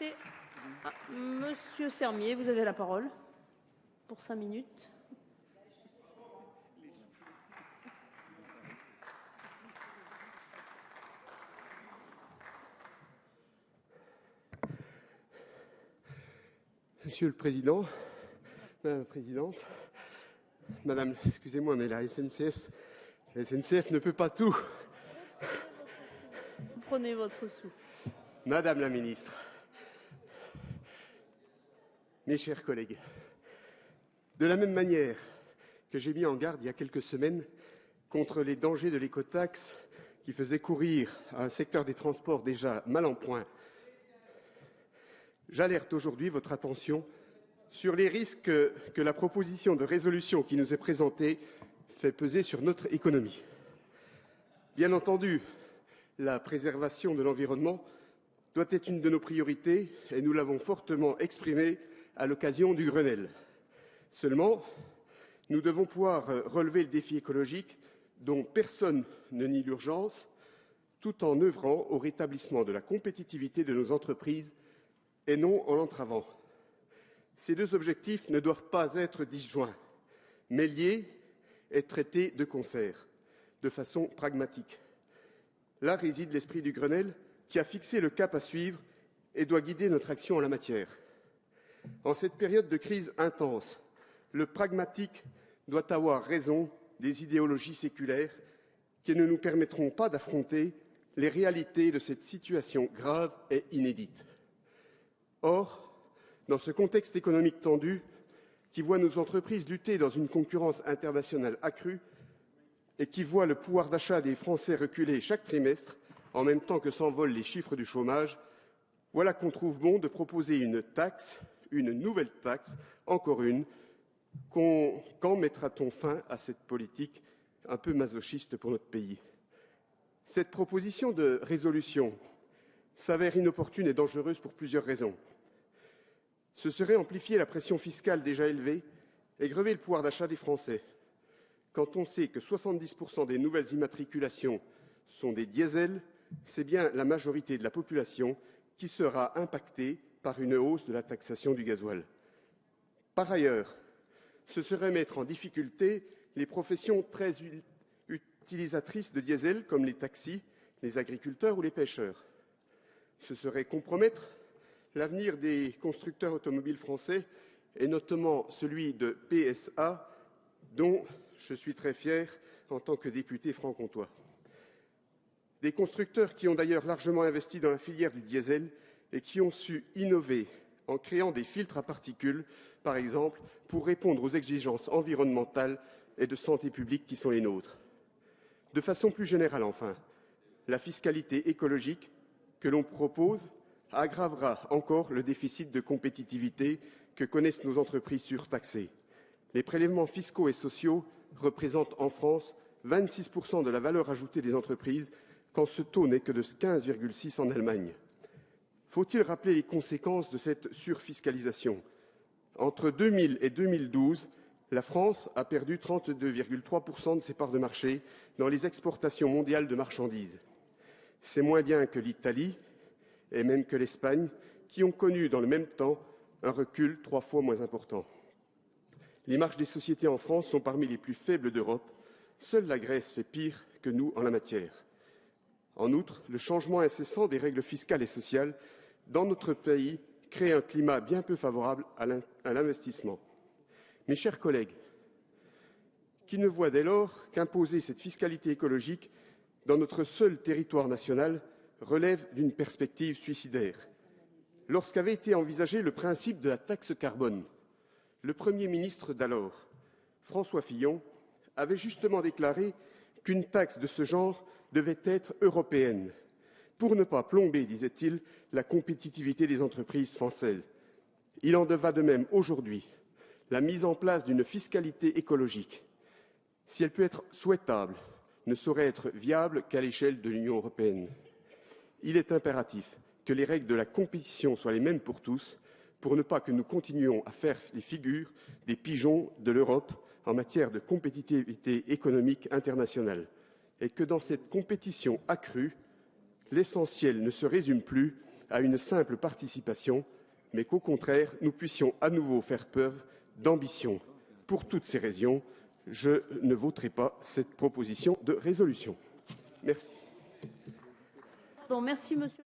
député. Monsieur Sermier, vous avez la parole pour 5 minutes. Monsieur le Président, Madame la Présidente, Madame, excusez-moi, mais la SNCF ne peut pas tout. Prenez votre souffle. Madame la Ministre, mes chers collègues, de la même manière que j'ai mis en garde il y a quelques semaines contre les dangers de l'écotaxe qui faisait courir à un secteur des transports déjà mal en point, j'alerte aujourd'hui votre attention sur les risques que la proposition de résolution qui nous est présentée fait peser sur notre économie. Bien entendu, la préservation de l'environnement doit être une de nos priorités et nous l'avons fortement exprimé à l'occasion du Grenelle. Seulement, nous devons pouvoir relever le défi écologique dont personne ne nie l'urgence, tout en œuvrant au rétablissement de la compétitivité de nos entreprises et non en l'entravant. Ces deux objectifs ne doivent pas être disjoints, mais liés et traités de concert, de façon pragmatique. Là réside l'esprit du Grenelle qui a fixé le cap à suivre et doit guider notre action en la matière. En cette période de crise intense, le pragmatique doit avoir raison des idéologies séculaires qui ne nous permettront pas d'affronter les réalités de cette situation grave et inédite. Or, dans ce contexte économique tendu, qui voit nos entreprises lutter dans une concurrence internationale accrue et qui voit le pouvoir d'achat des Français reculer chaque trimestre, en même temps que s'envolent les chiffres du chômage, voilà qu'on trouve bon de proposer une taxe, une nouvelle taxe, encore une. Quand mettra-t-on fin à cette politique un peu masochiste pour notre pays? Cette proposition de résolution s'avère inopportune et dangereuse pour plusieurs raisons. Ce serait amplifier la pression fiscale déjà élevée et grever le pouvoir d'achat des Français. Quand on sait que 70% des nouvelles immatriculations sont des diesels, c'est bien la majorité de la population qui sera impactée par une hausse de la taxation du gasoil. Par ailleurs, ce serait mettre en difficulté les professions très utilisatrices de diesel comme les taxis, les agriculteurs ou les pêcheurs. Ce serait compromettre l'avenir des constructeurs automobiles français et notamment celui de PSA, dont je suis très fier en tant que député franc-comtois. Des constructeurs qui ont d'ailleurs largement investi dans la filière du diesel et qui ont su innover en créant des filtres à particules, par exemple, pour répondre aux exigences environnementales et de santé publique qui sont les nôtres. De façon plus générale, enfin, la fiscalité écologique que l'on propose aggravera encore le déficit de compétitivité que connaissent nos entreprises surtaxées. Les prélèvements fiscaux et sociaux représentent en France 26% de la valeur ajoutée des entreprises, quand ce taux n'est que de 15,6% en Allemagne. Faut-il rappeler les conséquences de cette surfiscalisation? Entre 2000 et 2012, la France a perdu 32,3% de ses parts de marché dans les exportations mondiales de marchandises. C'est moins bien que l'Italie et même que l'Espagne, qui ont connu dans le même temps un recul 3 fois moins important. Les marges des sociétés en France sont parmi les plus faibles d'Europe. Seule la Grèce fait pire que nous en la matière. En outre, le changement incessant des règles fiscales et sociales dans notre pays crée un climat bien peu favorable à l'investissement. Mes chers collègues, qui ne voient dès lors qu'imposer cette fiscalité écologique dans notre seul territoire national relève d'une perspective suicidaire. Lorsqu'avait été envisagé le principe de la taxe carbone, le Premier ministre d'alors, François Fillon, avait justement déclaré qu'une taxe de ce genre devait être européenne, pour ne pas plomber, disait-il, la compétitivité des entreprises françaises. Il en va de même aujourd'hui. La mise en place d'une fiscalité écologique, si elle peut être souhaitable, ne saurait être viable qu'à l'échelle de l'Union européenne. Il est impératif que les règles de la compétition soient les mêmes pour tous, pour ne pas que nous continuions à faire les figures des pigeons de l'Europe en matière de compétitivité économique internationale, et que dans cette compétition accrue, l'essentiel ne se résume plus à une simple participation, mais qu'au contraire, nous puissions à nouveau faire preuve d'ambition. Pour toutes ces raisons, je ne voterai pas cette proposition de résolution. Merci. Merci, monsieur.